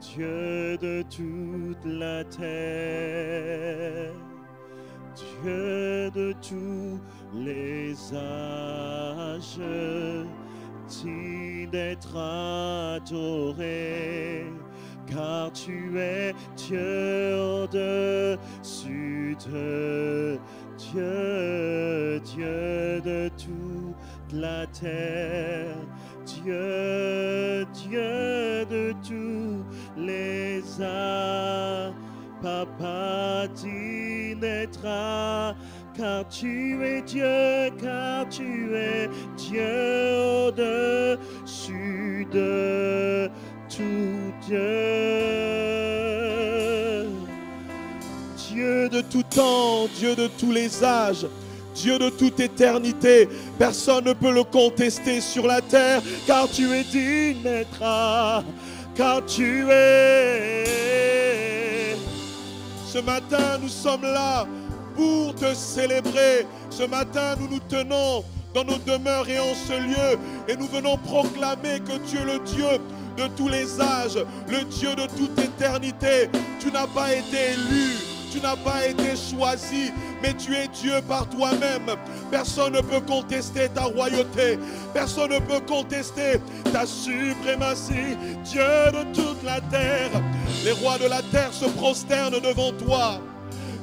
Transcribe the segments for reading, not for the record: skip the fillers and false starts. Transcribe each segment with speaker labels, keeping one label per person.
Speaker 1: Dieu de toute la terre, Dieu de tous les âges, digne d'être adoré, car tu es Dieu au-dessus de Dieu, Dieu de toute la terre, Dieu, Dieu de tous les âges, Papa digne d'être, car tu es Dieu, car tu es Dieu au-dessus de tout Dieu. Dieu de tout temps, Dieu de tous les âges, Dieu de toute éternité, personne ne peut le contester sur la terre, car tu es digne d'être, car tu es. Ce matin, nous sommes là pour te célébrer. Ce matin, nous nous tenons dans nos demeures et en ce lieu, et nous venons proclamer que tu es le Dieu de tous les âges, le Dieu de toute éternité. Tu n'as pas été élu, tu n'as pas été choisi, mais tu es Dieu par toi-même. Personne ne peut contester ta royauté, personne ne peut contester ta suprématie. Dieu de toute la terre, les rois de la terre se prosternent devant toi.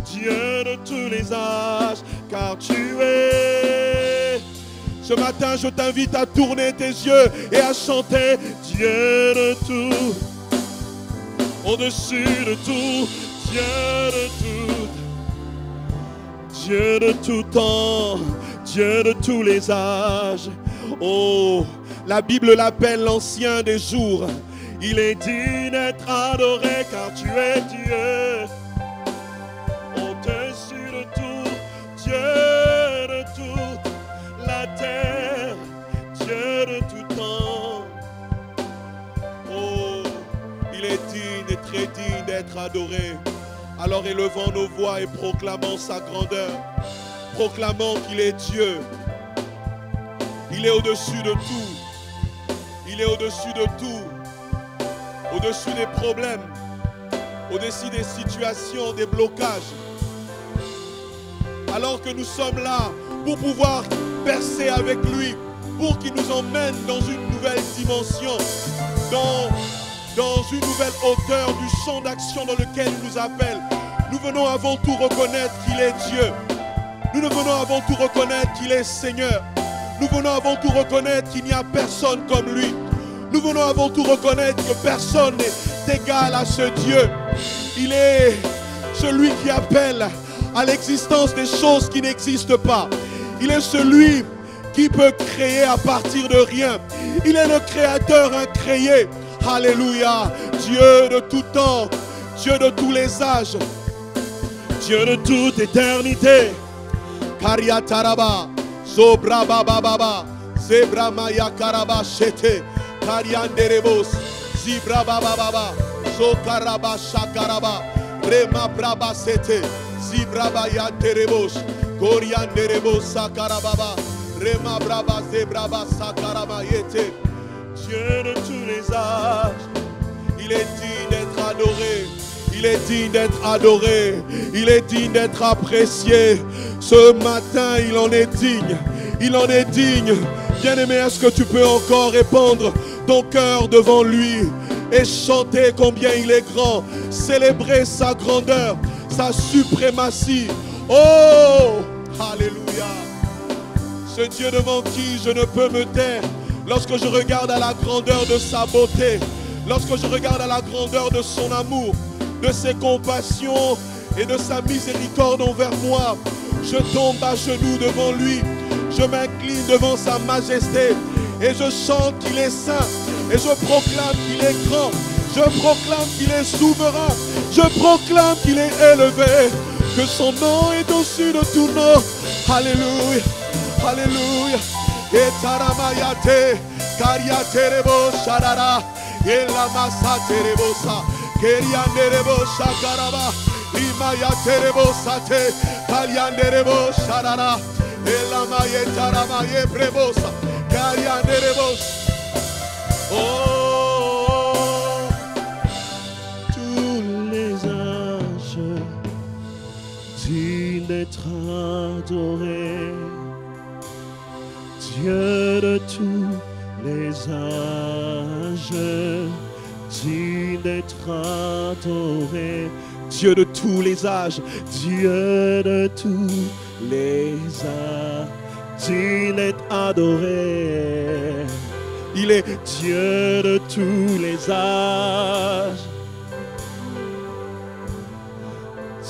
Speaker 1: Dieu de tous les âges, car tu es. Ce matin, je t'invite à tourner tes yeux et à chanter Dieu de tout, au-dessus de tout, Dieu de tout, Dieu de tout temps, Dieu de tous les âges. Oh, la Bible l'appelle l'ancien des jours. Il est digne d'être adoré car tu es Dieu. Au-dessus de tout, Dieu de toute la terre, Dieu de tout temps. Oh, il est digne et très digne d'être adoré. Alors élevons nos voix et proclamons sa grandeur. Proclamons qu'il est Dieu. Il est au-dessus de tout. Il est au-dessus de tout. Au-dessus des problèmes. Au-dessus des situations, des blocages. Alors que nous sommes là pour pouvoir percer avec lui, pour qu'il nous emmène dans une nouvelle dimension, dans une nouvelle hauteur du champ d'action dans lequel il nous appelle. Nous venons avant tout reconnaître qu'il est Dieu. Nous venons avant tout reconnaître qu'il est Seigneur. Nous venons avant tout reconnaître qu'il n'y a personne comme lui. Nous venons avant tout reconnaître que personne n'est égal à ce Dieu. Il est celui qui appelle à l'existence des choses qui n'existent pas. Il est celui qui peut créer à partir de rien. Il est le créateur incréé. Alléluia. Dieu de tout temps, Dieu de tous les âges, Dieu de toute éternité. Kariataraba, Sobra Baba Baba, Zebra Maya Karaba Shete, Karianderebos, Zibra Baba Baba, Zokaraba Shakaraba, Rema Braba Sete, Zibra Baya Terebos, Korianderebos Sakarababa, Rema Braba Zebraba Sakarama Yete. Dieu de tous les âges, il est digne d'être adoré, il est digne d'être adoré, il est digne d'être apprécié. Ce matin, il en est digne, il en est digne. Bien-aimé, est-ce que tu peux encore répandre ton cœur devant lui et chanter combien il est grand, célébrer sa grandeur, sa suprématie. Oh, alléluia. Ce Dieu devant qui je ne peux me taire. Lorsque je regarde à la grandeur de sa beauté, lorsque je regarde à la grandeur de son amour, de ses compassions et de sa miséricorde envers moi, je tombe à genoux devant lui, je m'incline devant sa majesté et je chante qu'il est saint et je proclame qu'il est grand, je proclame qu'il est souverain, je proclame qu'il est élevé, que son nom est au-dessus de tout nom. Alléluia, alléluia. Et taramayate, kariaterebo sharara, et la massa terebosa, kerianerebo shakaraba, limayaterebo sate, karianerebo sharara, et la maye taramaye prebosa, karianerebo. Oh, digne d'être adoré. Dieu de tous les âges, Dieu de tous les âges, digne d'être adoré. Il est Dieu de tous les âges,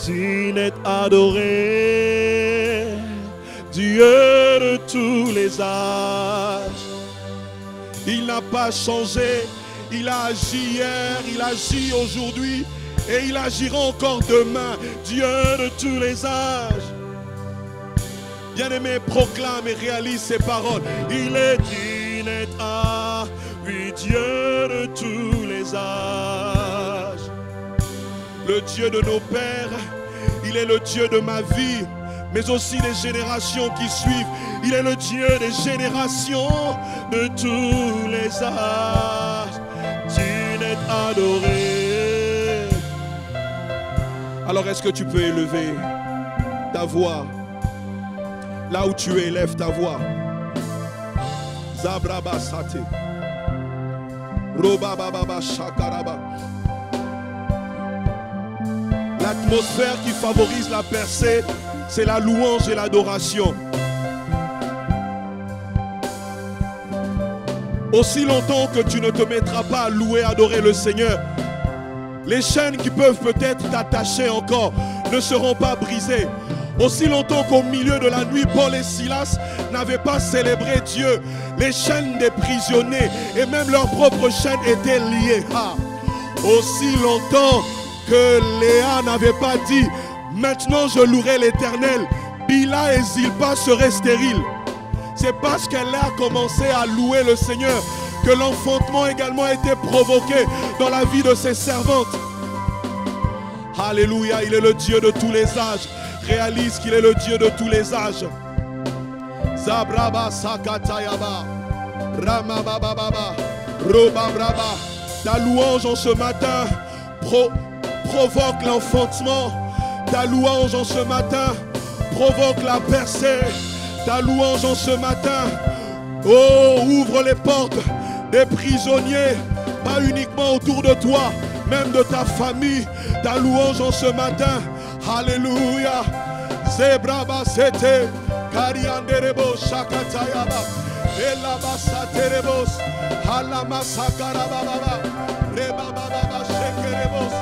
Speaker 1: digne d'être adoré. Dieu de tous les âges. Il n'a pas changé. Il a agi hier, il agit aujourd'hui et il agira encore demain. Dieu de tous les âges. Bien-aimé, proclame et réalise ces paroles. Il est digne et oui, Dieu de tous les âges. Le Dieu de nos pères, il est le Dieu de ma vie, mais aussi des générations qui suivent. Il est le Dieu des générations de tous les âges. Digne est adoré. Alors est-ce que tu peux élever ta voix? Là où tu es, élève ta voix. Zabraba sate. Robababa shakaraba. L'atmosphère qui favorise la percée, c'est la louange et l'adoration. Aussi longtemps que tu ne te mettras pas à louer, adorer le Seigneur, les chaînes qui peuvent peut-être t'attacher encore ne seront pas brisées. Aussi longtemps qu'au milieu de la nuit, Paul et Silas n'avaient pas célébré Dieu, les chaînes des prisonniers et même leurs propres chaînes étaient liées. Aussi longtemps que Léa n'avait pas dit « Maintenant je louerai l'Éternel », Bila et Zilpa seraient stériles. C'est parce qu'elle a commencé à louer le Seigneur que l'enfantement également a été provoqué dans la vie de ses servantes. Alléluia, il est le Dieu de tous les âges. Réalise qu'il est le Dieu de tous les âges. Zabraba sakatayaba, ramabababa, robabraba. Ta louange en ce matin provoque l'enfantement. Ta louange en ce matin provoque la percée. Ta louange en ce matin, oh, ouvre les portes des prisonniers, pas uniquement autour de toi, même de ta famille. Ta louange en ce matin, alléluia. Zebraba sete, karianderebo shakatayaba, elabasaterebos, halamasakarababa, rebababa shekerebos.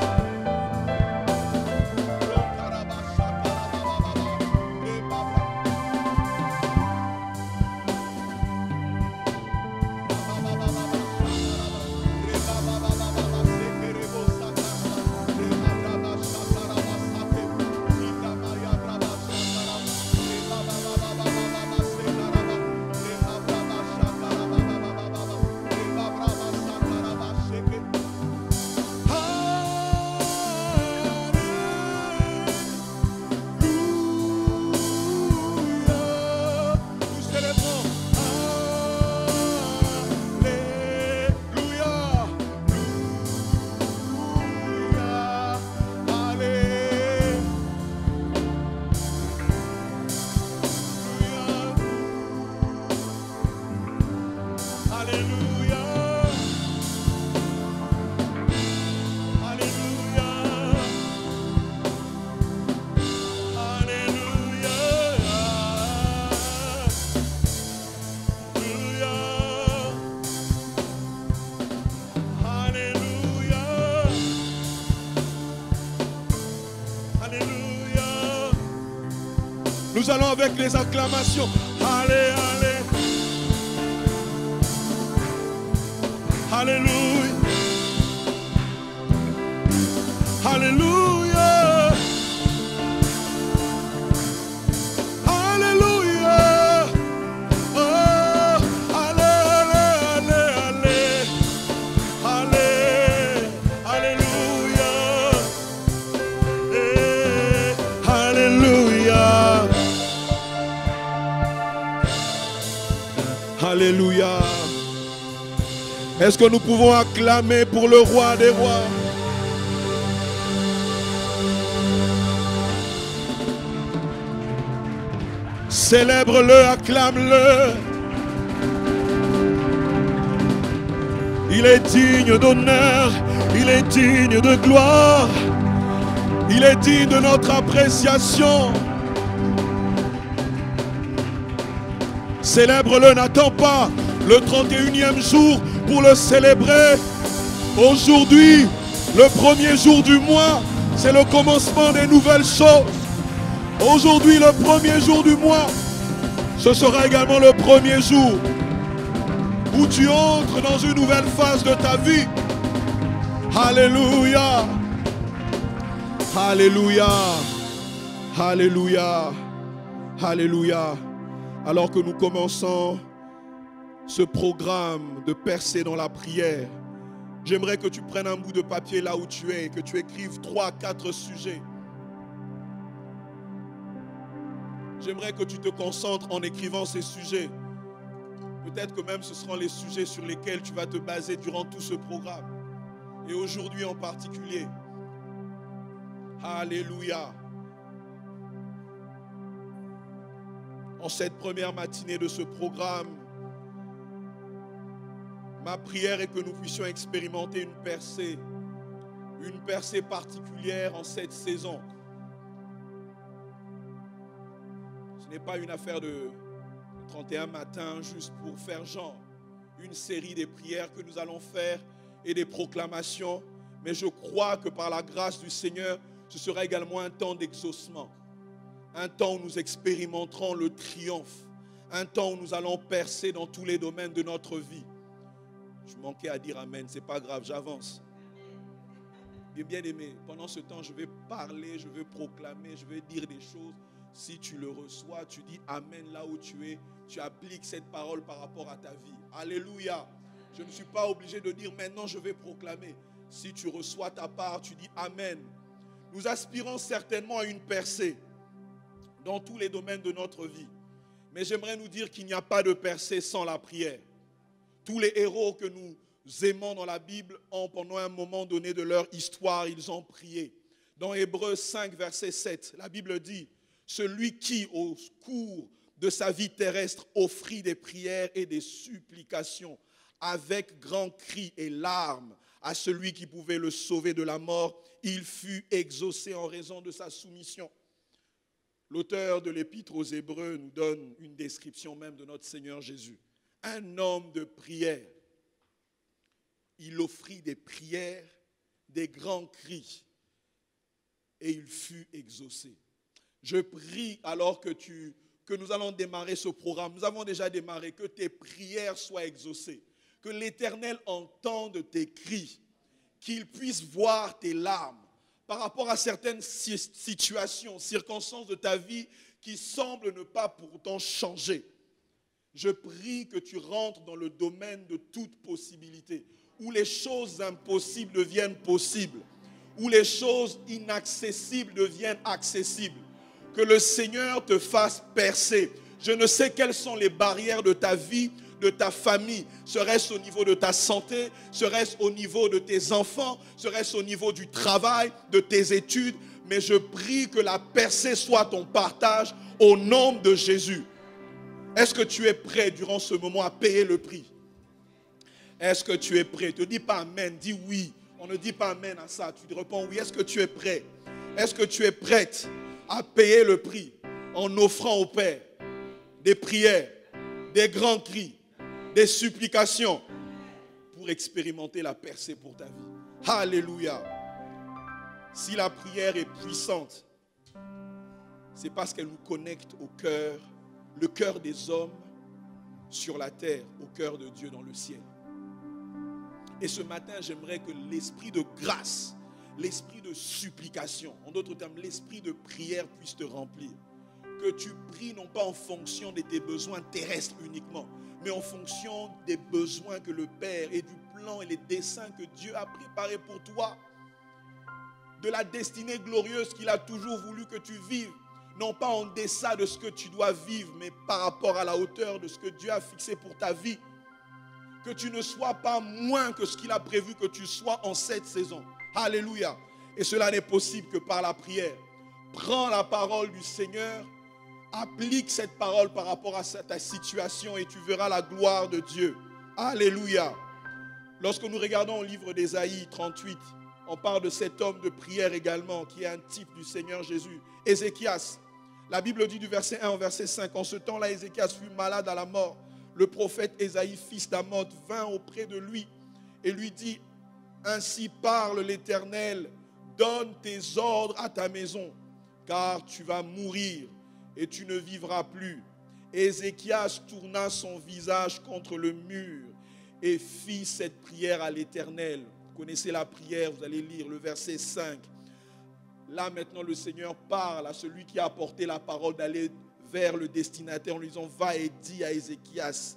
Speaker 1: Nous allons avec les acclamations. Allez, allez. Alléluia. Alléluia. Alléluia. Oh, allez, allez, allez, allez. Allez. Alléluia. Alléluia. Alléluia. Est-ce que nous pouvons acclamer pour le roi des rois? Célèbre-le, acclame-le. Il est digne d'honneur, il est digne de gloire, il est digne de notre appréciation. Célèbre-le, n'attends pas le 31e jour pour le célébrer. Aujourd'hui, le premier jour du mois, c'est le commencement des nouvelles choses. Aujourd'hui, le premier jour du mois, ce sera également le premier jour où tu entres dans une nouvelle phase de ta vie. Alléluia. Alléluia. Alléluia. Alléluia. Alors que nous commençons ce programme de percer dans la prière, j'aimerais que tu prennes un bout de papier là où tu es et que tu écrives 3 à 4 sujets. J'aimerais que tu te concentres en écrivant ces sujets. Peut-être que même ce seront les sujets sur lesquels tu vas te baser durant tout ce programme. Et aujourd'hui en particulier. Alléluia. En cette première matinée de ce programme, ma prière est que nous puissions expérimenter une percée particulière en cette saison. Ce n'est pas une affaire de 31 matin juste pour faire genre une série des prières que nous allons faire et des proclamations, mais je crois que par la grâce du Seigneur, ce sera également un temps d'exaucement, un temps où nous expérimenterons le triomphe, un temps où nous allons percer dans tous les domaines de notre vie. Je manquais à dire amen, c'est pas grave, j'avance. Bien aimé, pendant ce temps, je vais parler, je vais proclamer, je vais dire des choses. Si tu le reçois, tu dis amen là où tu es, tu appliques cette parole par rapport à ta vie. Alléluia. Je ne suis pas obligé de dire maintenant je vais proclamer. Si tu reçois ta part, tu dis amen. Nous aspirons certainement à une percée dans tous les domaines de notre vie. Mais j'aimerais nous dire qu'il n'y a pas de percée sans la prière. Tous les héros que nous aimons dans la Bible ont, pendant un moment donné de leur histoire, ils ont prié. Dans Hébreux 5, verset 7, la Bible dit: celui qui, au cours de sa vie terrestre, offrit des prières et des supplications avec grands cris et larmes à celui qui pouvait le sauver de la mort, il fut exaucé en raison de sa soumission. L'auteur de l'épître aux Hébreux nous donne une description même de notre Seigneur Jésus. Un homme de prière. Il offrit des prières, des grands cris, et il fut exaucé. Je prie alors que nous allons démarrer ce programme. Nous avons déjà démarré, que tes prières soient exaucées. Que l'Éternel entende tes cris. Qu'il puisse voir tes larmes par rapport à certaines situations, circonstances de ta vie qui semblent ne pas pourtant changer. Je prie que tu rentres dans le domaine de toute possibilité, où les choses impossibles deviennent possibles, où les choses inaccessibles deviennent accessibles. Que le Seigneur te fasse percer. Je ne sais quelles sont les barrières de ta vie, de ta famille. Serait-ce au niveau de ta santé? Serait-ce au niveau de tes enfants? Serait-ce au niveau du travail, de tes études? Mais je prie que la percée soit ton partage au nom de Jésus. Est-ce que tu es prêt durant ce moment à payer le prix? Est-ce que tu es prêt? Ne dis pas amen, dis oui. On ne dit pas amen à ça. Tu réponds oui. Est-ce que tu es prêt? Est-ce que tu es prête à payer le prix en offrant au Père des prières, des grands cris, des supplications pour expérimenter la percée pour ta vie? Alléluia. Si la prière est puissante, c'est parce qu'elle nous connecte au cœur, le cœur des hommes sur la terre, au cœur de Dieu dans le ciel. Et ce matin, j'aimerais que l'esprit de grâce, l'esprit de supplication, en d'autres termes, l'esprit de prière puisse te remplir. Que tu pries non pas en fonction de tes besoins terrestres uniquement, mais en fonction des besoins que le Père et du plan et les desseins que Dieu a préparés pour toi. De la destinée glorieuse qu'il a toujours voulu que tu vives. Non pas en deçà de ce que tu dois vivre, mais par rapport à la hauteur de ce que Dieu a fixé pour ta vie. Que tu ne sois pas moins que ce qu'il a prévu que tu sois en cette saison. Alléluia. Et cela n'est possible que par la prière. Prends la parole du Seigneur, applique cette parole par rapport à ta situation et tu verras la gloire de Dieu. Alléluia. Lorsque nous regardons au livre d'Ésaïe 38, on parle de cet homme de prière également, qui est un type du Seigneur Jésus, Ézéchias. La Bible dit du verset 1 au verset 5, en ce temps-là, Ézéchias fut malade à la mort. Le prophète Ésaïe, fils d'Amoz, vint auprès de lui et lui dit, ainsi parle l'Éternel, donne tes ordres à ta maison, car tu vas mourir et tu ne vivras plus. Ézéchias tourna son visage contre le mur et fit cette prière à l'Éternel. Vous connaissez la prière, vous allez lire le verset 5. Là maintenant le Seigneur parle à celui qui a apporté la parole d'aller vers le destinataire en lui disant, va et dis à Ézéchias,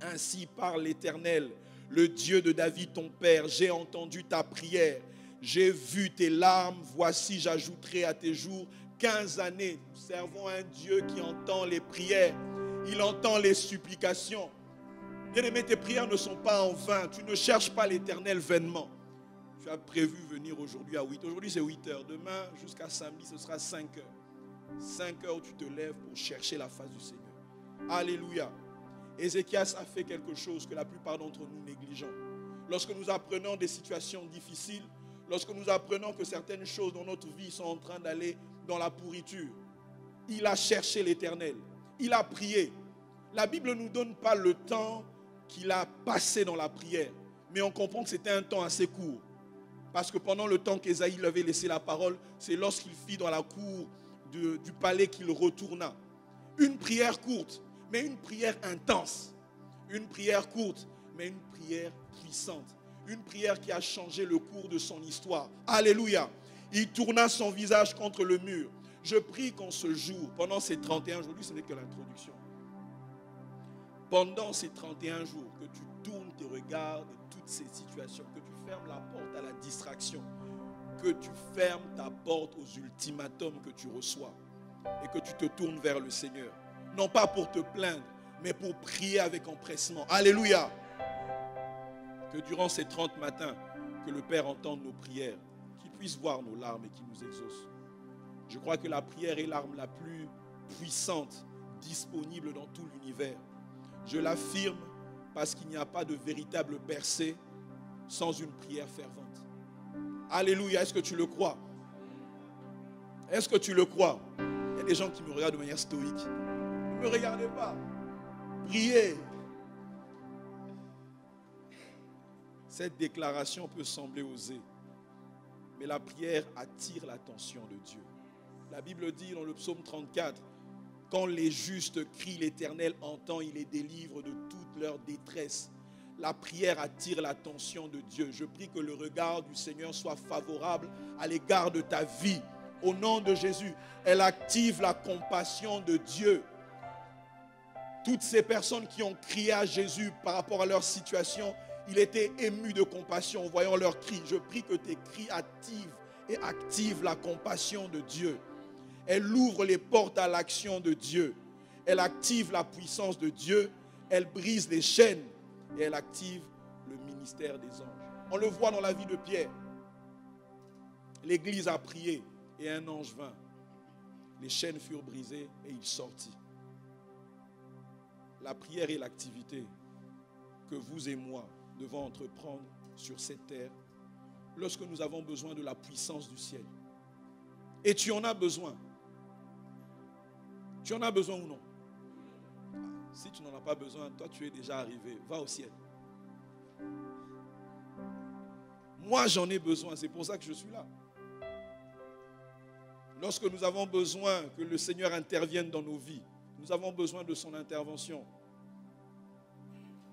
Speaker 1: ainsi parle l'Éternel, le Dieu de David ton père, j'ai entendu ta prière, j'ai vu tes larmes, voici j'ajouterai à tes jours 15 années. Nous servons un Dieu qui entend les prières, il entend les supplications. Bien-aimé, tes prières ne sont pas en vain, tu ne cherches pas l'Éternel vainement. Tu as prévu venir aujourd'hui à 8. Aujourd'hui c'est 8 heures, demain jusqu'à samedi ce sera 5 heures. 5 heures où tu te lèves pour chercher la face du Seigneur. Alléluia. Ézéchias a fait quelque chose que la plupart d'entre nous négligeons. Lorsque nous apprenons des situations difficiles, lorsque nous apprenons que certaines choses dans notre vie sont en train d'aller dans la pourriture, il a cherché l'Éternel. Il a prié. La Bible ne nous donne pas le temps qu'il a passé dans la prière, mais on comprend que c'était un temps assez court. Parce que pendant le temps qu'Ésaïe lui avait laissé la parole, c'est lorsqu'il fit dans la cour du palais qu'il retourna. Une prière courte, mais une prière intense. Une prière courte, mais une prière puissante. Une prière qui a changé le cours de son histoire. Alléluia. Il tourna son visage contre le mur. Je prie qu'en ce jour, pendant ces 31 jours, ce n'est que l'introduction. Pendant ces 31 jours, que tu tournes tes regards de toutes ces situations, que tu fermes la porte à la distraction, que tu fermes ta porte aux ultimatums que tu reçois et que tu te tournes vers le Seigneur. Non pas pour te plaindre, mais pour prier avec empressement. Alléluia. Que durant ces 30 matins, que le Père entende nos prières, qu'il puisse voir nos larmes et qu'il nous exauce. Je crois que la prière est l'arme la plus puissante disponible dans tout l'univers. Je l'affirme parce qu'il n'y a pas de véritable percée sans une prière fervente. Alléluia, est-ce que tu le crois? Est-ce que tu le crois? Il y a des gens qui me regardent de manière stoïque. Ne me regardez pas. Priez. Cette déclaration peut sembler osée, mais la prière attire l'attention de Dieu. La Bible dit dans le psaume 34, quand les justes crient, l'Éternel entend, il les délivre de toute leur détresse. La prière attire l'attention de Dieu. Je prie que le regard du Seigneur soit favorable à l'égard de ta vie. Au nom de Jésus, elle active la compassion de Dieu. Toutes ces personnes qui ont crié à Jésus par rapport à leur situation, il était ému de compassion en voyant leurs cris. Je prie que tes cris activent la compassion de Dieu. Elle ouvre les portes à l'action de Dieu. Elle active la puissance de Dieu. Elle brise les chaînes et elle active le ministère des anges. On le voit dans la vie de Pierre. L'église a prié et un ange vint. Les chaînes furent brisées et il sortit. La prière est l'activité que vous et moi devons entreprendre sur cette terre lorsque nous avons besoin de la puissance du ciel. Et tu en as besoin. Tu en as besoin ou non? Si tu n'en as pas besoin, toi tu es déjà arrivé. Va au ciel. Moi j'en ai besoin, c'est pour ça que je suis là. Lorsque nous avons besoin que le Seigneur intervienne dans nos vies, nous avons besoin de son intervention.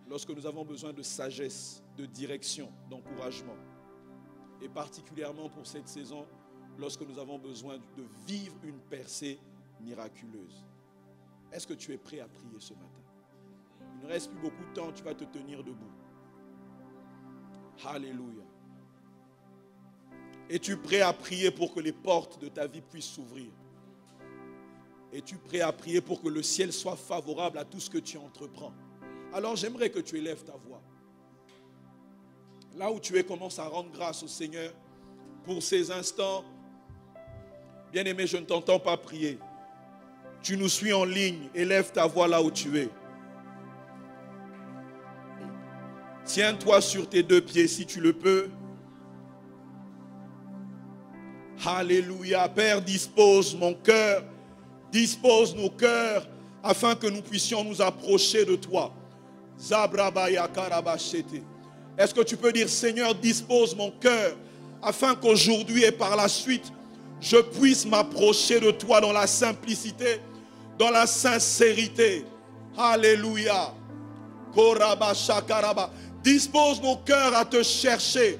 Speaker 1: Lorsque nous avons besoin de sagesse, de direction, d'encouragement. Et particulièrement pour cette saison, lorsque nous avons besoin de vivre une percée miraculeuse. Est-ce que tu es prêt à prier ce matin? Il ne reste plus beaucoup de temps, tu vas te tenir debout. Alléluia. Es-tu prêt à prier pour que les portes de ta vie puissent s'ouvrir? Es-tu prêt à prier pour que le ciel soit favorable à tout ce que tu entreprends? Alors j'aimerais que tu élèves ta voix. Là où tu es, commence à rendre grâce au Seigneur pour ces instants. Bien-aimé, je ne t'entends pas prier. Tu nous suis en ligne, élève ta voix là où tu es. Tiens-toi sur tes deux pieds si tu le peux. Alléluia. Père, dispose mon cœur, dispose nos cœurs afin que nous puissions nous approcher de toi. Zabrabaya karabashete. Est-ce que tu peux dire, Seigneur, dispose mon cœur afin qu'aujourd'hui et par la suite, je puisse m'approcher de toi dans la simplicité, dans la sincérité. Alléluia. Korabashakaraba. Dispose nos cœurs à te chercher.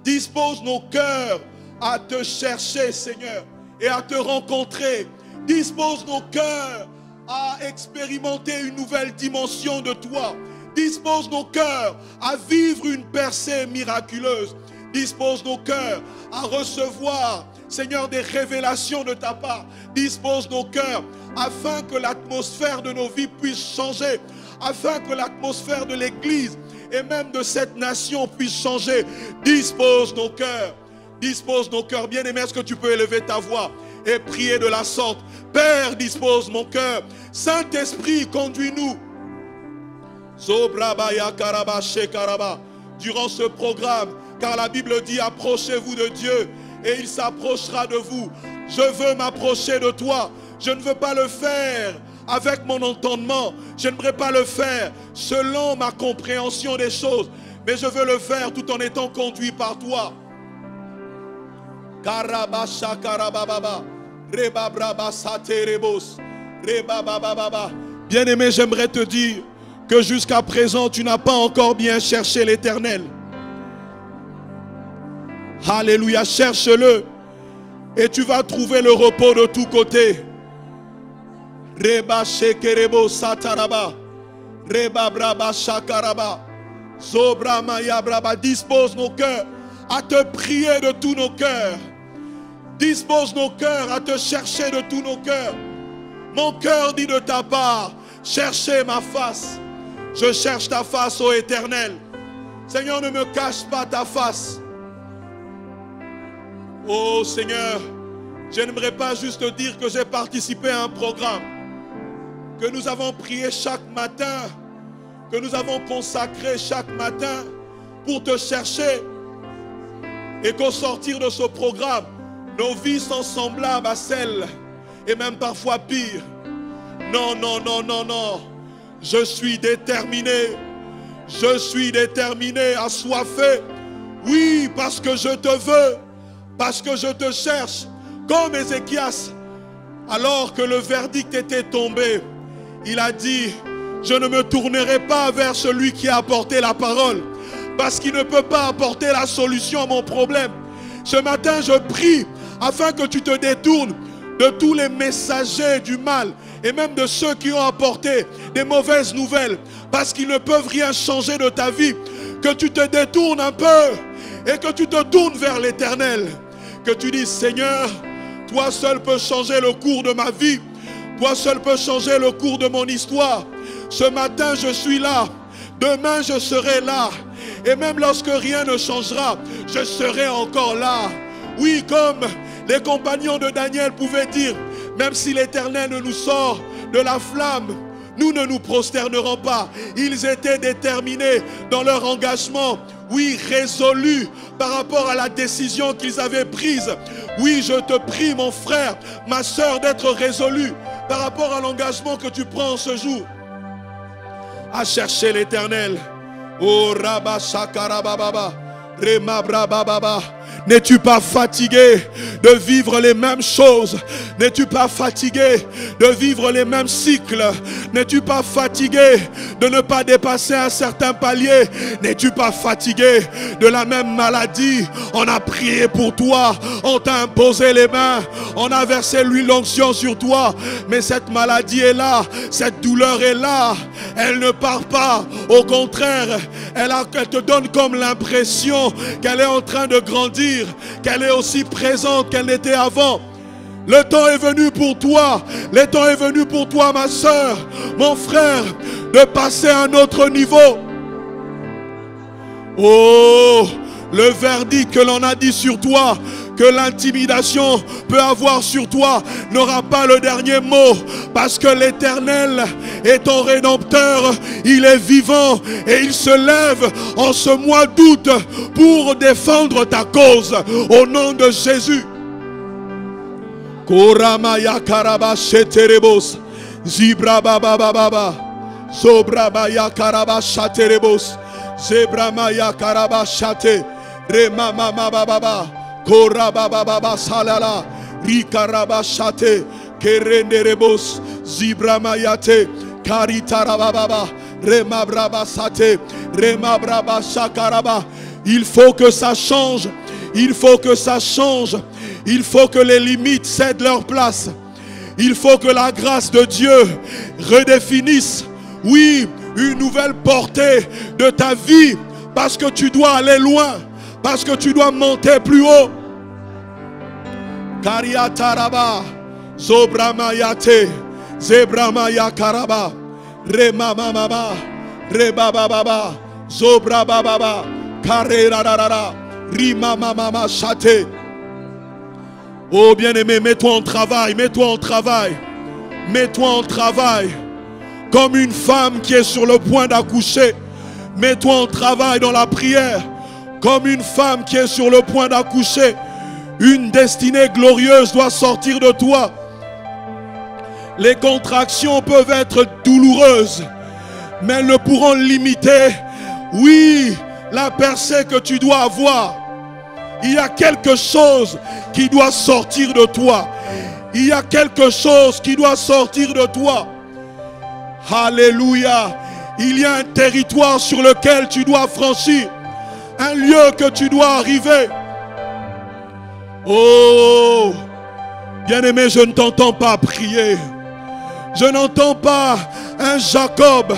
Speaker 1: Dispose nos cœurs à te chercher, Seigneur, et à te rencontrer. Dispose nos cœurs à expérimenter une nouvelle dimension de toi. Dispose nos cœurs à vivre une percée miraculeuse. Dispose nos cœurs à recevoir, Seigneur, des révélations de ta part. Dispose nos cœurs afin que l'atmosphère de nos vies puisse changer. Afin que l'atmosphère de l'Église et même de cette nation puisse changer. Dispose nos cœurs. Dispose nos cœurs. Bien-aimé, est-ce que tu peux élever ta voix et prier de la sorte? Père, dispose mon cœur. Saint-Esprit, conduis-nous. Durant ce programme, car la Bible dit, approchez-vous de Dieu et il s'approchera de vous. Je veux m'approcher de toi. Je ne veux pas le faire avec mon entendement. Je n'aimerais pas le faire selon ma compréhension des choses. Mais je veux le faire tout en étant conduit par toi. Bien-aimé, j'aimerais te dire que jusqu'à présent, tu n'as pas encore bien cherché l'Éternel. Alléluia, cherche-le et tu vas trouver le repos de tous côtés. Reba shekerebo sataraba, reba braba shakaraba, zobra maya braba. Dispose nos cœurs à te prier de tous nos cœurs. Dispose nos cœurs à te chercher de tous nos cœurs. Mon cœur dit de ta part, cherchez ma face. Je cherche ta face, ô Éternel. Seigneur, ne me cache pas ta face. Oh Seigneur, je n'aimerais pas juste te dire que j'ai participé à un programme, que nous avons prié chaque matin, que nous avons consacré chaque matin pour te chercher, et qu'au sortir de ce programme, nos vies sont semblables à celles, et même parfois pire. Non, non, non, non, non. Je suis déterminé. Je suis déterminé, assoiffé. Oui, parce que je te veux, parce que je te cherche. Comme Ézéchias, alors que le verdict était tombé, il a dit, je ne me tournerai pas vers celui qui a apporté la parole, parce qu'il ne peut pas apporter la solution à mon problème. Ce matin, je prie afin que tu te détournes de tous les messagers du mal et même de ceux qui ont apporté des mauvaises nouvelles, parce qu'ils ne peuvent rien changer de ta vie. Que tu te détournes un peu et que tu te tournes vers l'Éternel. Que tu dises, Seigneur, toi seul peux changer le cours de ma vie. Toi seul peux changer le cours de mon histoire. Ce matin, je suis là. Demain, je serai là. Et même lorsque rien ne changera, je serai encore là. Oui, comme les compagnons de Daniel pouvaient dire, même si l'Éternel ne nous sort de la flamme, nous ne nous prosternerons pas. Ils étaient déterminés dans leur engagement. Oui, résolus par rapport à la décision qu'ils avaient prise. Oui, je te prie, mon frère, ma soeur, d'être résolu par rapport à l'engagement que tu prends ce jour. À chercher l'Éternel. Oh, Rabba Shakarababa, Rema Brababa. N'es-tu pas fatigué de vivre les mêmes choses? N'es-tu pas fatigué de vivre les mêmes cycles? N'es-tu pas fatigué de ne pas dépasser un certain palier? N'es-tu pas fatigué de la même maladie? On a prié pour toi, on t'a imposé les mains, on a versé l'huile d'onction sur toi, mais cette maladie est là, cette douleur est là, elle ne part pas. Au contraire, elle te donne comme l'impression qu'elle est en train de grandir, qu'elle est aussi présente qu'elle n'était avant. Le temps est venu pour toi, le temps est venu pour toi, ma soeur, mon frère, de passer à un autre niveau. Oh, le verdict que l'on a dit sur toi, que l'intimidation peut avoir sur toi n'aura pas le dernier mot, parce que l'Éternel est ton Rédempteur, il est vivant et il se lève en ce mois d'août pour défendre ta cause, au nom de Jésus. Koramaya karaba sheterebos, zibrababababa, zobrabaya karaba shaterebos, zebramaya karaba shate, remamamababa, korabababa salala, rikaraba shate, kerenderebos, zibramayate, karitarababa, remabraba sate, remabraba shakaraba. Il faut que ça change. Il faut que ça change. Il faut que les limites cèdent leur place. Il faut que la grâce de Dieu redéfinisse, oui, une nouvelle portée de ta vie. Parce que tu dois aller loin. Parce que tu dois monter plus haut. Kariataraba, Zobramayate, Zebramaya Karaba, Remamamama, Rebababa, Zobrababa, Karerarara, Rimamamama Chate. Oh bien-aimé, mets-toi en travail, mets-toi en travail, mets-toi en travail. Comme une femme qui est sur le point d'accoucher, mets-toi en travail dans la prière. Comme une femme qui est sur le point d'accoucher, une destinée glorieuse doit sortir de toi. Les contractions peuvent être douloureuses, mais elles ne pourront limiter, oui, la percée que tu dois avoir. Il y a quelque chose qui doit sortir de toi. Il y a quelque chose qui doit sortir de toi. Alléluia. Il y a un territoire sur lequel tu dois franchir. Un lieu que tu dois arriver. Oh, bien-aimé, je ne t'entends pas prier. Je n'entends pas un Jacob,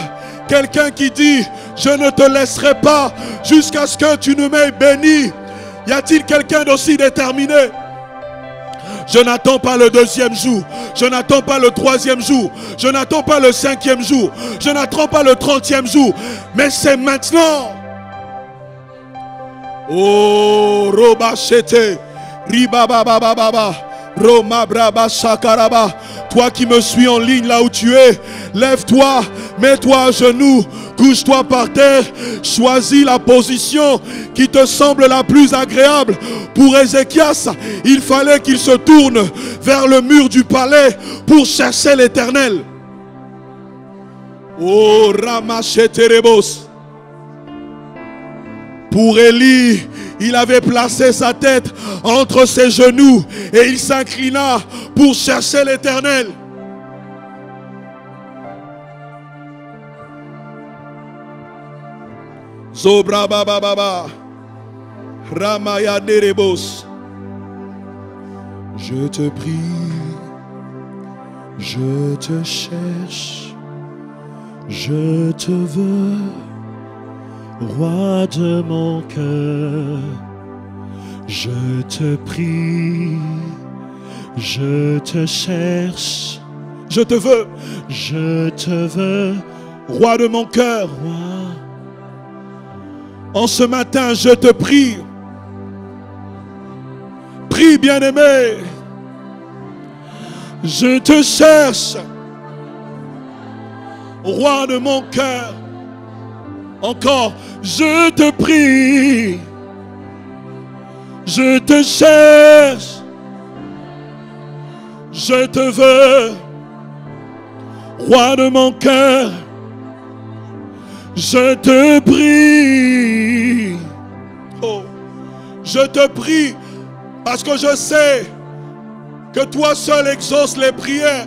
Speaker 1: quelqu'un qui dit, je ne te laisserai pas jusqu'à ce que tu ne m'aies béni. Y a-t-il quelqu'un d'aussi déterminé? Je n'attends pas le deuxième jour. Je n'attends pas le troisième jour. Je n'attends pas le cinquième jour. Je n'attends pas le 30e jour. Mais c'est maintenant. Oh, Robachete, Ribababababa, Romabraba Shakaraba. Toi qui me suis en ligne là où tu es, lève-toi, mets-toi à genoux, couche-toi par terre, choisis la position qui te semble la plus agréable. Pour Ézéchias, il fallait qu'il se tourne vers le mur du palais pour chercher l'Éternel. Oh, Ramacheterebos. Pour Élie, il avait placé sa tête entre ses genoux et il s'inclina pour chercher l'Éternel. Zobra baba baba, Ramaya Nerebos. Je te prie, je te cherche, je te veux.
Speaker 2: Roi de mon cœur, je te prie, je te cherche,
Speaker 1: je te veux,
Speaker 2: roi de mon cœur.
Speaker 1: En ce matin, je te prie, prie bien-aimé, je te cherche, roi de mon cœur. Encore, je te prie, je te cherche, je te veux, roi de mon cœur, je te prie. Oh, je te prie parce que je sais que toi seul exauces les prières,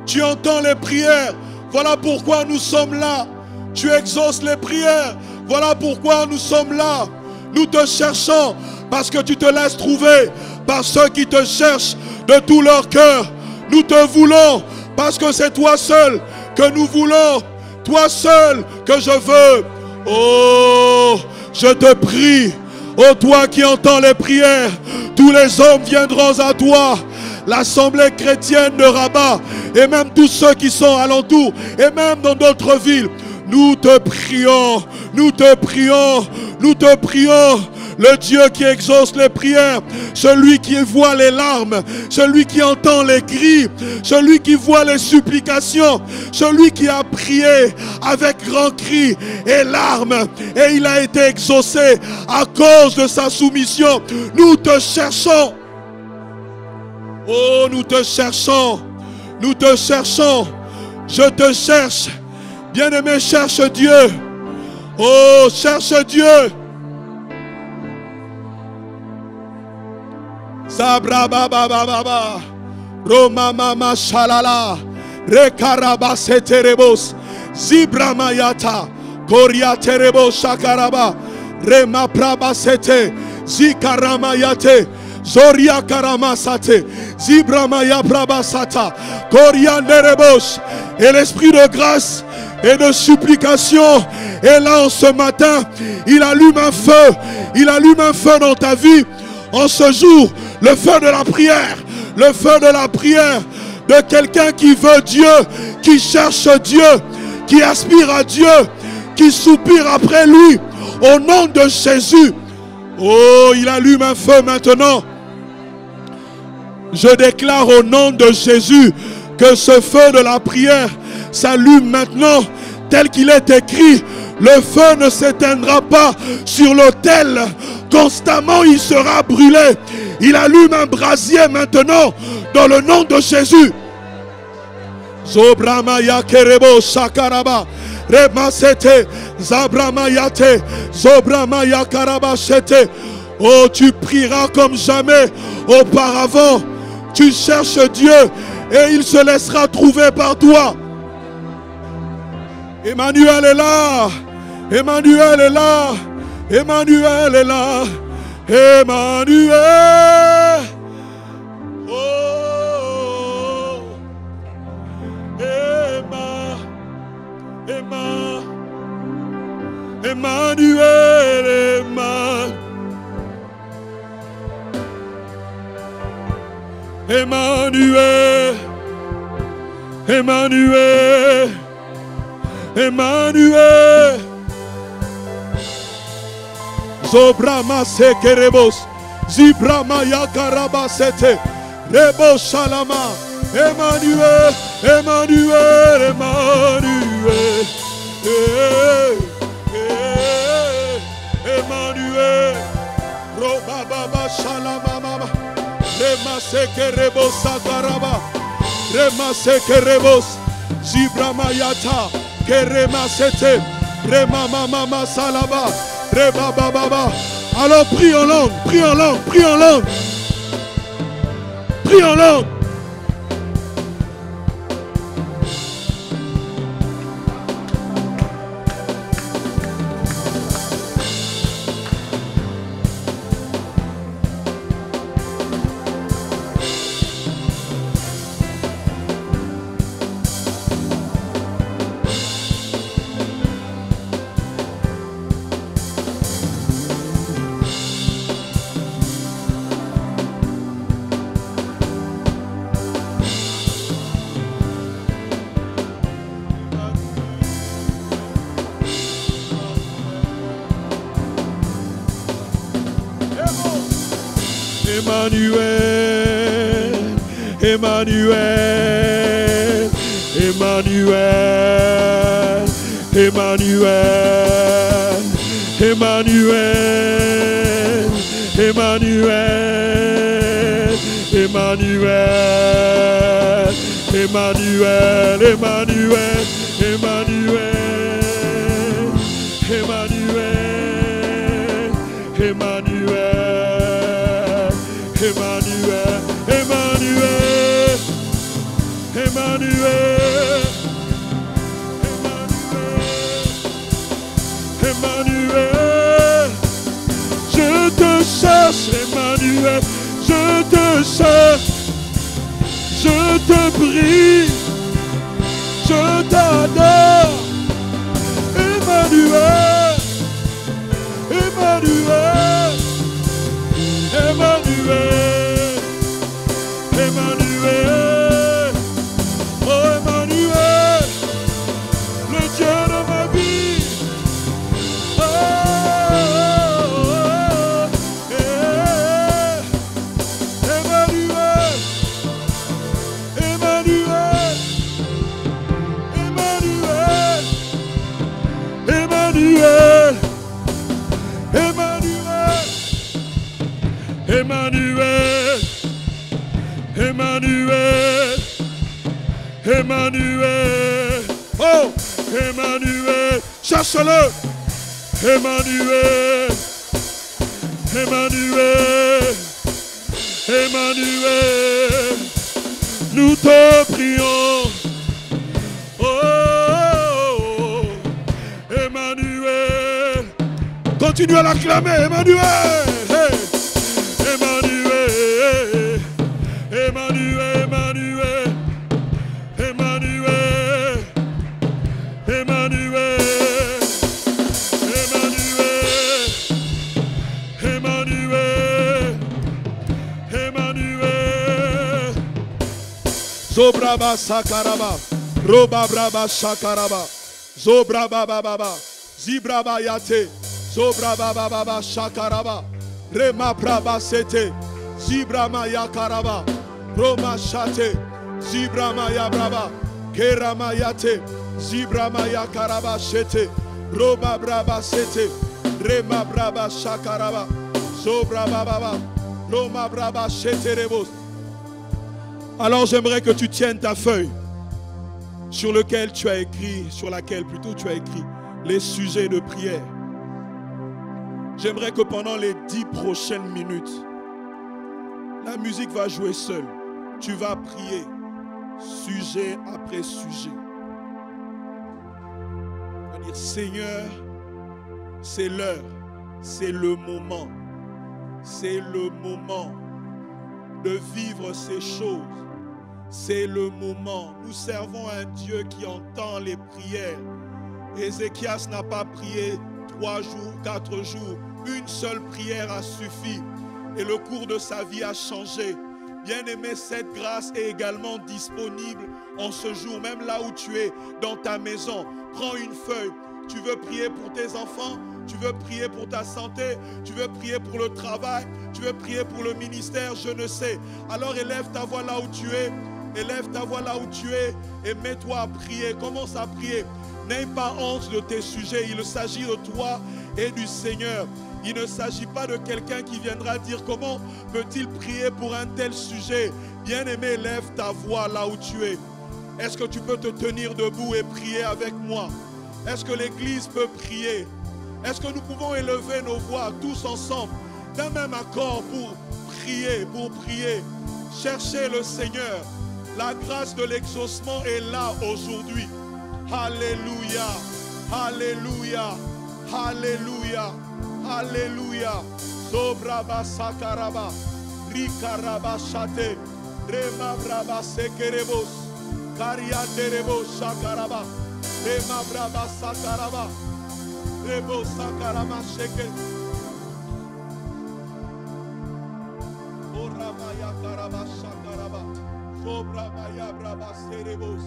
Speaker 1: tu entends les prières, voilà pourquoi nous sommes là. Tu exauces les prières. Voilà pourquoi nous sommes là. Nous te cherchons parce que tu te laisses trouver par ceux qui te cherchent de tout leur cœur. Nous te voulons parce que c'est toi seul que nous voulons. Toi seul que je veux. Oh, je te prie. Oh, toi qui entends les prières, tous les hommes viendront à toi. L'assemblée chrétienne de Rabat et même tous ceux qui sont alentours et même dans d'autres villes. Nous te prions, nous te prions, nous te prions, le Dieu qui exauce les prières, celui qui voit les larmes, celui qui entend les cris, celui qui voit les supplications, celui qui a prié avec grand cri et larmes, et il a été exaucé à cause de sa soumission. Nous te cherchons. Oh, nous te cherchons. Nous te cherchons. Je te cherche. Bien-aimé, cherche Dieu. Oh, cherche Dieu. Sabra baba baba. Roma mama shalala. Rekaraba seterebos. Zibra mayata. Koria terebo shakaraba. Rema praba sete. Zikaramayate. Zoria karamasate. Zibramaya prabasata. Koria nerebos. Et l'esprit de grâce et de supplication est là en ce matin. Il allume un feu. Il allume un feu dans ta vie. En ce jour, le feu de la prière. Le feu de la prière de quelqu'un qui veut Dieu, qui cherche Dieu, qui aspire à Dieu, qui soupire après lui. Au nom de Jésus. Oh, il allume un feu maintenant. Je déclare au nom de Jésus que ce feu de la prière s'allume maintenant tel qu'il est écrit. Le feu ne s'éteindra pas sur l'autel. Constamment il sera brûlé. Il allume un brasier maintenant dans le nom de Jésus. Zobramaya kerebo shakaraba. Remasete zabramayate. Zobramaya karabashete. Oh, tu prieras comme jamais auparavant. Tu cherches Dieu et il se laissera trouver par toi. Emmanuel est là. Emmanuel est là. Emmanuel est là. Emmanuel. Oh. Emmanuel, Emmanuel, Emmanuel, Emmanuel. Zobrama sekerebos, Zibrama yakaraba sete, Rebo shalama, Emmanuel, Emmanuel, Emmanuel, Emmanuel, Roba baba shalama mama. Rema sekerebos sakaraba. Rema sekerebos. Zibrama yata. Kerema sete. Rema mama salaba. Reba baba. Alors prie en langue. Prie en langue. Prie en langue. Prie en langue. Emmanuel, Emmanuel, Emmanuel, Emmanuel, Emmanuel, Emmanuel, Emmanuel, Emmanuel, Emmanuel, Emmanuel, Emmanuel, Emmanuel, Emmanuel, Emmanuel, Emmanuel, Emmanuel, je te cherche, Emmanuel, je te cherche, je te prie, je t'adore, Emmanuel, Emmanuel, Emmanuel, Emmanuel, oh Emmanuel, le Dieu de ma vie, oh, oh, oh,
Speaker 2: Emmanuel, Emmanuel, Emmanuel, oh, Emmanuel, cherche-le, Emmanuel, Emmanuel, Emmanuel, nous te prions, oh, Emmanuel, continue à l'acclamer, Emmanuel, hey. Emmanuel, Emmanuel, Emmanuel, Emmanuel, Emmanuel, Emmanuel, Emmanuel, Emmanuel. Zobraba sakaraba, roba braba sakaraba, zobraba baba, zibraba yate, zobraba baba sakaraba. Rema braba sete, zibrama ya karaba, roma shate, zibrama ya braba, kerama yate, zibrama ya karaba sete, roma braba sete, rema braba shakaraba, zobraba baba, roma braba sete rebos. Alors j'aimerais que tu tiennes ta feuille sur laquelle tu as écrit, sur laquelle plutôt tu as écrit les sujets de prière. J'aimerais que pendant les 10 prochaines minutes, la musique va jouer seule. Tu vas prier, sujet après sujet. On va dire, Seigneur, c'est l'heure, c'est le moment. C'est le moment de vivre ces choses. C'est le moment. Nous servons un Dieu qui entend les prières. Ézéchias n'a pas prié 3 jours, 4 jours, une seule prière a suffi et le cours de sa vie a changé. Bien-aimé, cette grâce est également disponible en ce jour, même là où tu es, dans ta maison. Prends une feuille. Tu veux prier pour tes enfants, tu veux prier pour ta santé, tu veux prier pour le travail, tu veux prier pour le ministère, je ne sais. Alors élève ta voix là où tu es, élève ta voix là où tu es et mets-toi à prier. Commence à prier. N'aie pas honte de tes sujets. Il s'agit de toi et du Seigneur. Il ne s'agit pas de quelqu'un qui viendra dire comment peut-il prier pour un tel sujet. Bien-aimé, lève ta voix là où tu es. Est-ce que tu peux te tenir debout et prier avec moi? Est-ce que l'Église peut prier? Est-ce que nous pouvons élever nos voix tous ensemble d'un même accord pour prier, Cherchez le Seigneur. La grâce de l'exaucement est là aujourd'hui. Alléluia, alléluia, alléluia, alléluia. Sobraba sakaraba, rikaraba shate, rema braba sekerebos, kariaderebos sakaraba, rema braba sakaraba, rebo sakarama sheke. Orama yakaraba sakaraba, sobraba ya braba serebos.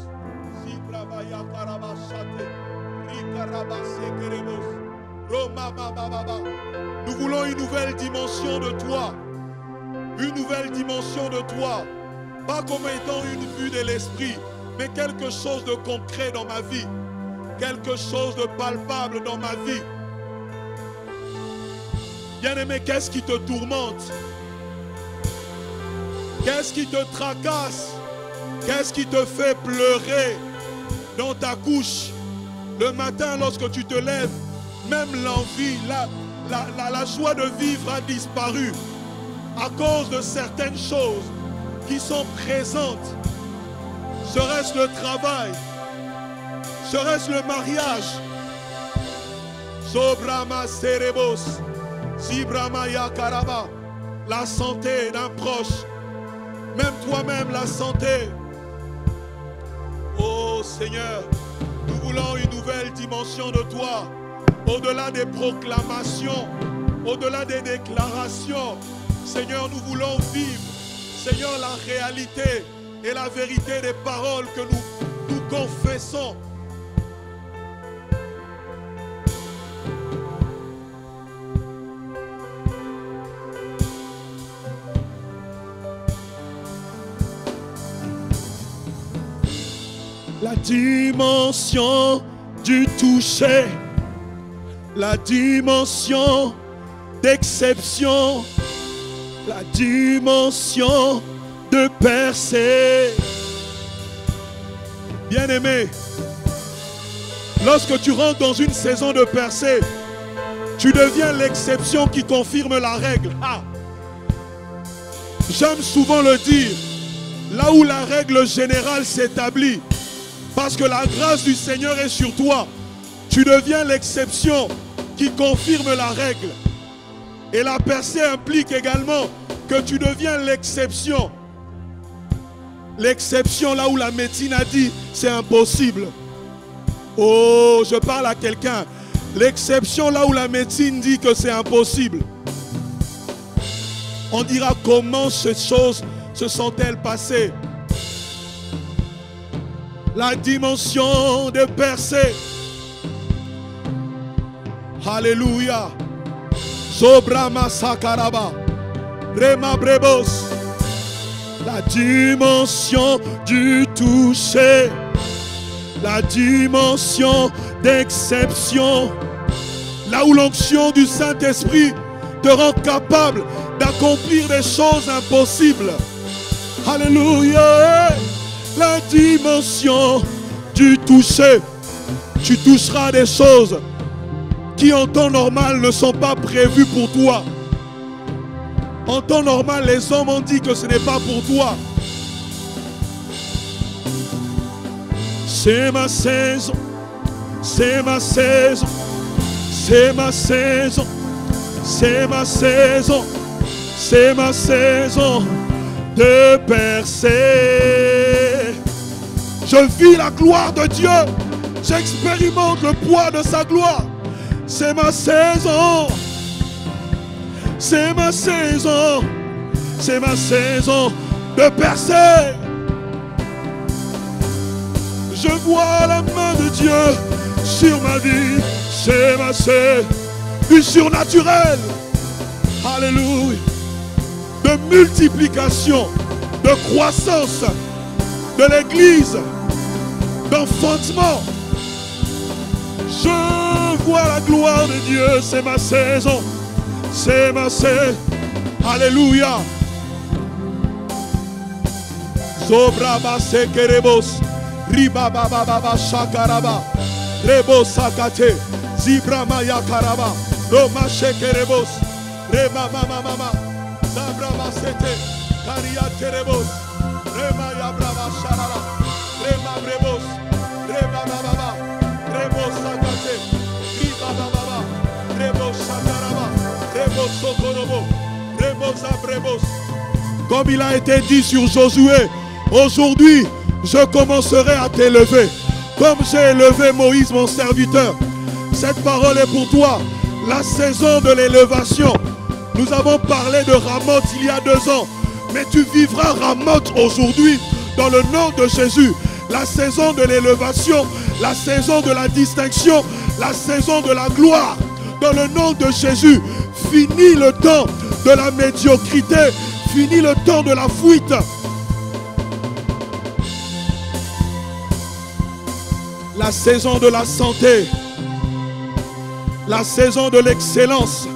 Speaker 2: Nous voulons une nouvelle dimension de toi. Une nouvelle dimension de toi. Pas comme étant une vue de l'esprit, mais quelque chose de concret dans ma vie. Quelque chose de palpable dans ma vie. Bien-aimé, qu'est-ce qui te tourmente? Qu'est-ce qui te tracasse? Qu'est-ce qui te fait pleurer dans ta couche? Le matin, lorsque tu te lèves, même l'envie, la joie de vivre a disparu à cause de certaines choses qui sont présentes. Serait-ce le travail? Serait-ce le mariage? Sobrama Serebos, Zibrama Yakaraba, la santé d'un proche, même toi-même la santé. Oh Seigneur, nous voulons une nouvelle dimension de toi, au-delà des proclamations, au-delà des déclarations. Seigneur, nous voulons vivre, Seigneur, la réalité et la vérité des paroles que nous confessons. La dimension du toucher, la dimension d'exception, La dimension de percée. Bien-aimé, lorsque tu rentres dans une saison de percée, tu deviens l'exception qui confirme la règle. Ah. J'aime souvent le dire, là où la règle générale s'établit, parce que la grâce du Seigneur est sur toi, tu deviens l'exception qui confirme la règle. Et la percée implique également que tu deviens l'exception. L'exception là où la médecine a dit c'est impossible. Oh, je parle à quelqu'un. L'exception là où la médecine dit que c'est impossible. On dira comment ces choses se sont-elles passées. La dimension de percée. Alléluia. Zobrama sakaraba. Rema brebos. La dimension du toucher. La dimension d'exception. Là où l'onction du Saint-Esprit te rend capable d'accomplir des choses impossibles. Alléluia. La dimension du toucher. Tu toucheras des choses qui en temps normal ne sont pas prévues pour toi. En temps normal, les hommes ont dit que ce n'est pas pour toi. C'est ma saison. C'est ma saison. C'est ma saison. C'est ma saison. C'est ma saison de percer. Je vis la gloire de Dieu. J'expérimente le poids de sa gloire. C'est ma saison. C'est ma saison. C'est ma saison de percer. Je vois la main de Dieu sur ma vie. C'est ma saison du surnaturel. Alléluia. De multiplication, de croissance de l'église, d'enfantement. Je vois la gloire de Dieu. C'est ma saison. C'est ma saison. Alléluia. Zobraba sekerebos. Ribababa shakaraba. Rebo sakate. Zibrama yakaraba. Roma shekerebos. Rema mama mama. Zabrama sete. Karia terebos. Rema yabrama sharara. Rema brebos. Rema baba. Rebo sakate. Ribababa. Rebo shakaraba. Rebo sokorobo. Rebo zabrebos. Comme il a été dit sur Josué, aujourd'hui, je commencerai à t'élever. Comme j'ai élevé Moïse, mon serviteur. Cette parole est pour toi. La saison de l'élévation. Nous avons parlé de Ramoth il y a 2 ans. Mais tu vivras Ramoth aujourd'hui dans le nom de Jésus. La saison de l'élévation, la saison de la distinction, la saison de la gloire. Dans le nom de Jésus, fini le temps de la médiocrité. Fini le temps de la fuite. La saison de la santé. La saison de l'excellence.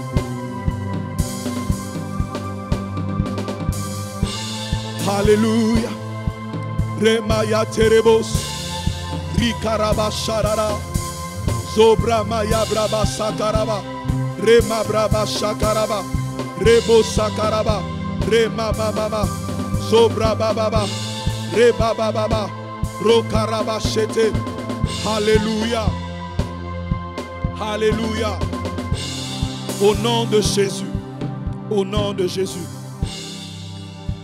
Speaker 2: Alléluia. Remaya terebos. Rikaraba sharara. Zobra maya braba sakaraba. Rema braba shakaraba. Rebo sakaraba. Rema mama. Zobra bababa. Reba bababa. Rokaraba shete. Alléluia. Alléluia. Au nom de Jésus. Au nom de Jésus.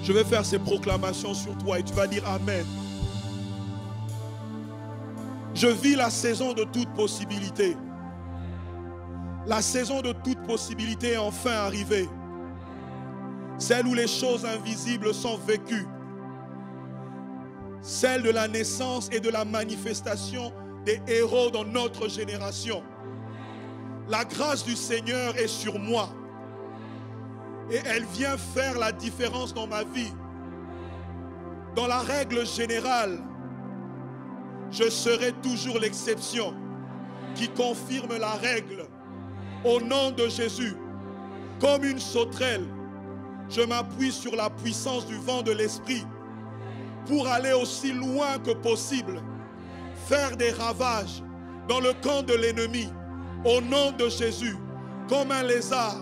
Speaker 2: Je vais faire ces proclamations sur toi et tu vas dire Amen. Je vis la saison de toute possibilité. La saison de toute possibilité est enfin arrivée. Celle où les choses invisibles sont vécues. Celle de la naissance et de la manifestation des héros dans notre génération. La grâce du Seigneur est sur moi. Et elle vient faire la différence dans ma vie. Dans la règle générale, je serai toujours l'exception qui confirme la règle. Au nom de Jésus, comme une sauterelle,
Speaker 1: Je m'appuie sur la puissance du vent de l'esprit pour aller aussi loin que possible, faire des ravages dans le camp de l'ennemi. Au nom de Jésus, comme un lézard,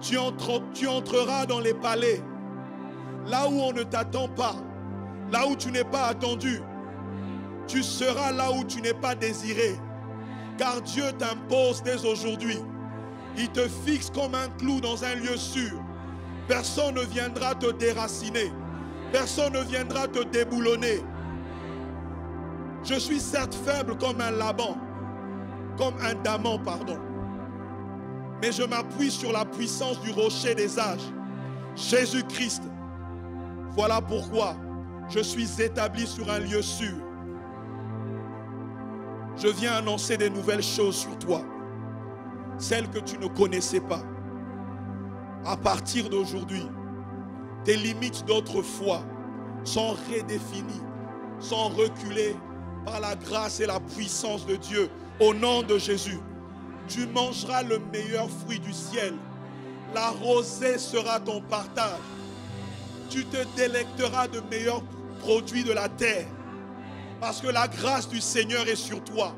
Speaker 1: tu entreras dans les palais, là où on ne t'attend pas, là où tu n'es pas attendu. Tu seras là où tu n'es pas désiré, car Dieu t'impose dès aujourd'hui. Il te fixe comme un clou dans un lieu sûr. Personne ne viendra te déraciner. Personne ne viendra te déboulonner. Je suis certes faible comme un Laban, comme un Daman, pardon. Mais je m'appuie sur la puissance du rocher des âges, Jésus-Christ. Voilà pourquoi je suis établi sur un lieu sûr. Je viens annoncer des nouvelles choses sur toi, celles que tu ne connaissais pas. À partir d'aujourd'hui, tes limites d'autrefois sont redéfinies, sont reculées par la grâce et la puissance de Dieu. Au nom de Jésus, tu mangeras le meilleur fruit du ciel. La rosée sera ton partage. Tu te délecteras de meilleurs produits de la terre. Parce que la grâce du Seigneur est sur toi.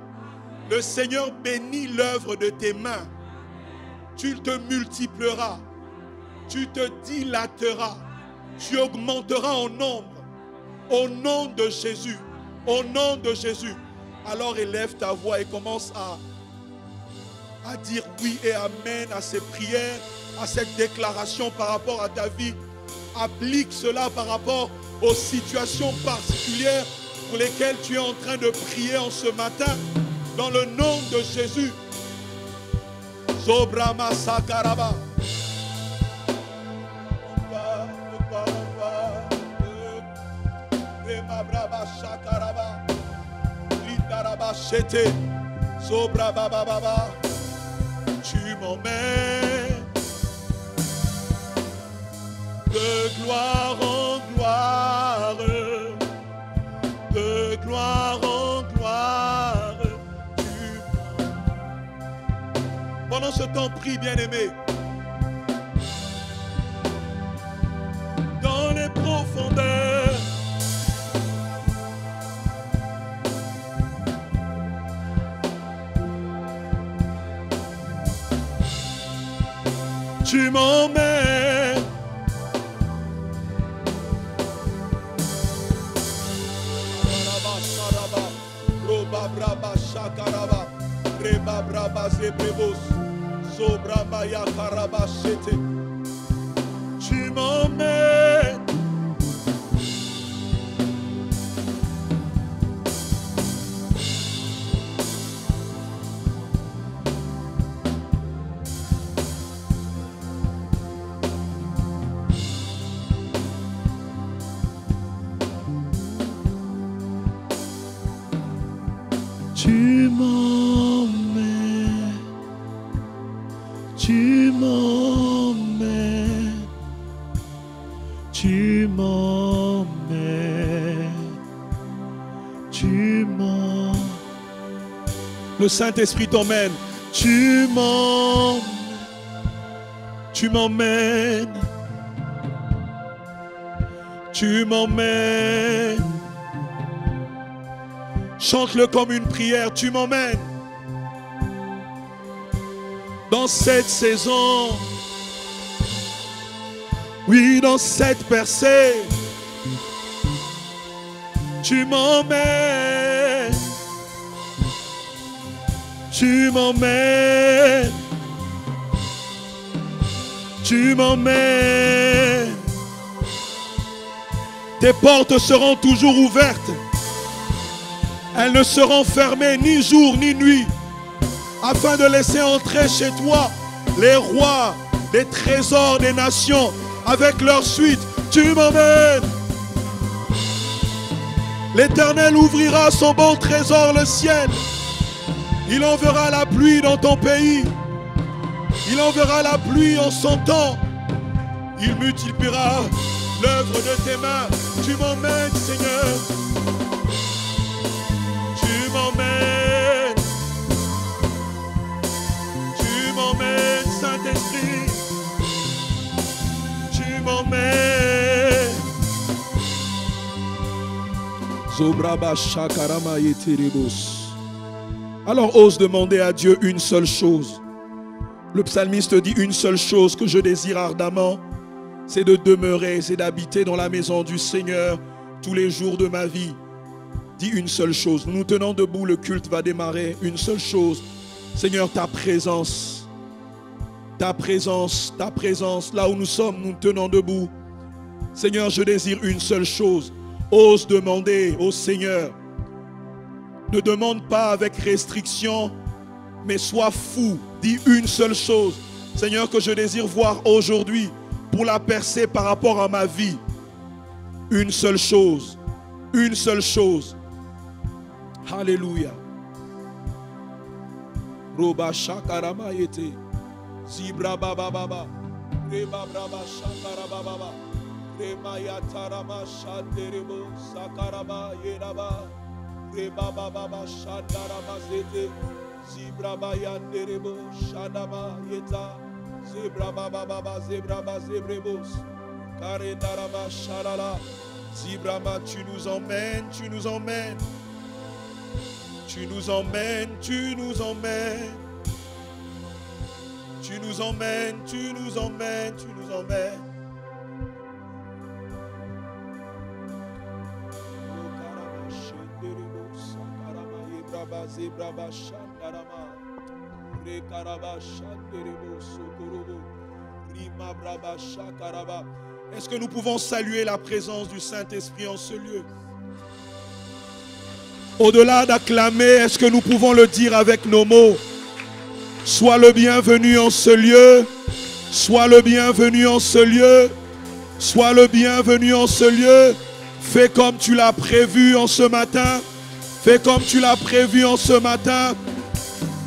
Speaker 1: Le Seigneur bénit l'œuvre de tes mains. Tu te multiplieras. Tu te dilateras. Tu augmenteras en nombre. Au nom de Jésus. Au nom de Jésus. Alors élève ta voix et commence à dire oui et amen à ces prières, à cette déclaration par rapport à ta vie. Applique cela par rapport aux situations particulières pour lesquelles tu es en train de prier en ce matin. Dans le nom de Jésus. Sobrama Sakaraba. Remabraba Shakaraba. Litaraba Shete. Sobraba Baba. Tu m'emmènes de gloire en gloire, de gloire en gloire. Pendant ce temps, prie, bien-aimé. Dans les profondeurs, tu m'emmènes. Braba Shakaraba, Reba Braba Zebrebos, Sobraba Yakaraba Shete. Tu m'emmènes. Tu m'emmènes, tu m'emmènes, tu m'emmènes, tu m'emmènes. Le Saint-Esprit t'emmène. Tu m'emmènes, tu m'emmènes, tu m'emmènes. Chante-le comme une prière. Tu m'emmènes dans cette saison. Oui, dans cette percée. Tu m'emmènes. Tu m'emmènes. Tu m'emmènes. Tes portes seront toujours ouvertes. Elles ne seront fermées ni jour ni nuit, afin de laisser entrer chez toi les rois, les trésors des nations, avec leur suite. Tu m'emmènes. L'Éternel ouvrira son bon trésor, le ciel. Il enverra la pluie dans ton pays. Il enverra la pluie en son temps. Il multipliera l'œuvre de tes mains. Tu m'emmènes, Seigneur. Tu m'emmènes, tu m'emmènes, Saint-Esprit, tu
Speaker 2: m'emmènes. Zobraba shakarama yeterebos. Alors ose demander à Dieu une seule chose. Le psalmiste dit une seule chose que je désire ardemment, c'est de demeurer, c'est d'habiter dans la maison du Seigneur tous les jours de ma vie. Dis une seule chose. Nous nous tenons debout, le culte va démarrer. Une seule chose. Seigneur, ta présence, là où nous sommes, nous tenons debout. Seigneur, je désire une seule chose. Ose demander au Seigneur. Ne demande pas avec restriction, mais sois fou. Dis une seule chose. Seigneur, que je désire voir aujourd'hui pour la percer par rapport à ma vie. Une seule chose. Une seule chose. Alléluia. Roba shakarama yete. Zibra baba baba. Reba braba shakara baba. Rema yatarama shanderebo sakaraba yeraba. Reba baba shandarama zete. Zibra bayanderebo shandama yeta. Zebra baba zebra zebrebos. Karendarama shalala. Zibrama, tu nous emmènes, tu nous emmènes. Tu nous emmènes, tu nous emmènes. Tu nous emmènes, tu nous emmènes, tu nous emmènes. Est-ce que nous pouvons saluer la présence du Saint-Esprit en ce lieu? Au-delà d'acclamer, est-ce que nous pouvons le dire avec nos mots? Sois le bienvenu en ce lieu. Sois le bienvenu en ce lieu. Sois le bienvenu en ce lieu. Fais comme tu l'as prévu en ce matin. Fais comme tu l'as prévu en ce matin.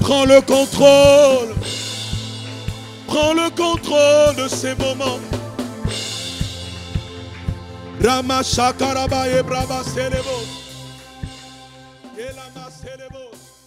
Speaker 2: Prends le contrôle. Prends le contrôle de ces moments. Rama shakaraba e braba celebos. Elama celebos.